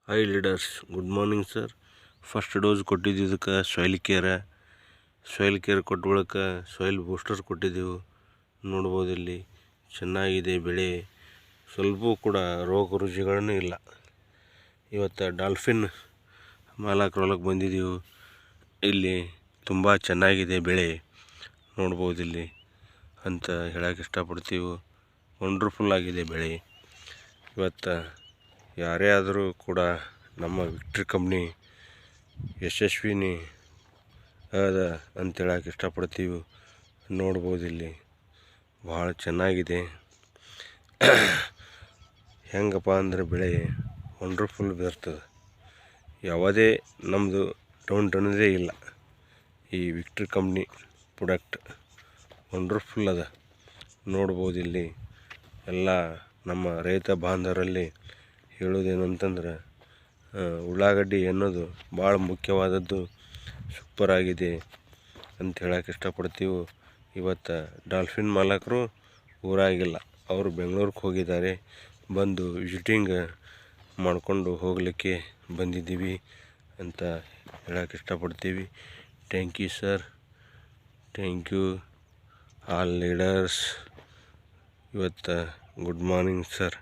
Hi leaders, good morning sir. First dose ಕೊಟ್ಟಿದ್ದಕ್ಕೆ soil care ಕೊಟ್ಟ ಬಳಿಕ ಸಾಯಿಲ್ ಬೂಸ್ಟರ್ ಕೊಟ್ಟಿದ್ದೆವು. ನೋಡ್ಬೋದು ಇಲ್ಲಿ ಚೆನ್ನಾಗಿದೆ ಬೆಳೆ, ಸ್ವಲ್ಪ ಕೂಡ ರೋಗ ರುಜಿನಗಳೂ ಇಲ್ಲ. ಇವತ್ತು ಡಾಲ್ಫಿನ್ ಮಾಲಕರೊಳಗೆ ಬಂದಿದ್ದೀವಿ. ಇಲ್ಲಿ ತುಂಬ ಚೆನ್ನಾಗಿದೆ ಬೆಳೆ, ನೋಡ್ಬೋದು ಇಲ್ಲಿ ಅಂತ ಹೇಳಕ್ಕೆ ಇಷ್ಟಪಡ್ತೀವಿ. ವಂಡರ್ಫುಲ್ ಆಗಿದೆ ಬೆಳೆ. ಇವತ್ತು ಯಾರೇ ಆದರೂ ಕೂಡ ನಮ್ಮ ವಿಕ್ಟ್ರಿ ಕಂಪ್ನಿ ಯಶಸ್ವಿನಿ ಅದ ಅಂತ ಹೇಳಕ್ಕೆ ಇಷ್ಟಪಡ್ತೀವಿ. ನೋಡ್ಬೋದು ಇಲ್ಲಿ ಭಾಳ ಚೆನ್ನಾಗಿದೆ. ಹೆಂಗಪ್ಪ ಅಂದ್ರೆ ಬೆಳೆ ವಂಡರ್ಫುಲ್ ಬರ್ತದೆ. ಯಾವುದೇ ನಮ್ಮದು ಡೌನ್ ಅನ್ನೋದೇ ಇಲ್ಲ. ಈ ವಿಕ್ಟ್ರಿ ಕಂಪ್ನಿ ಪ್ರಾಡಕ್ಟ್ ವಂಡರ್ಫುಲ್ ಅದ. ನೋಡ್ಬೋದು ಇಲ್ಲಿ ಎಲ್ಲ ನಮ್ಮ ರೈತ ಬಾಂಧವರಲ್ಲಿ ಹೇಳೋದೇನು ಅಂತಂದ್ರೆ, ಉಳ್ಳಾಗಡ್ಡಿ ಅನ್ನೋದು ಭಾಳ ಮುಖ್ಯವಾದದ್ದು, ಸೂಪರ್ ಆಗಿದೆ ಅಂತ ಹೇಳಕ್ಕೆ ಇಷ್ಟಪಡ್ತೀವಿ. ಇವತ್ತು ಡಾಲ್ಫಿನ್ ಮಾಲಕರು ಊರಾಗಿಲ್ಲ, ಅವರು ಬೆಂಗಳೂರಿಗೆ ಹೋಗಿದ್ದಾರೆ. ಬಂದು ವಿಸಿಟಿಂಗ್ ಮಾಡಿಕೊಂಡು ಹೋಗಲಿಕ್ಕೆ ಬಂದಿದ್ದೀವಿ ಅಂತ ಹೇಳಕ್ಕೆ ಇಷ್ಟಪಡ್ತೀವಿ. Thank you sir, thank you all leaders. ಇವತ್ತು ಗುಡ್ ಮಾರ್ನಿಂಗ್ ಸರ್.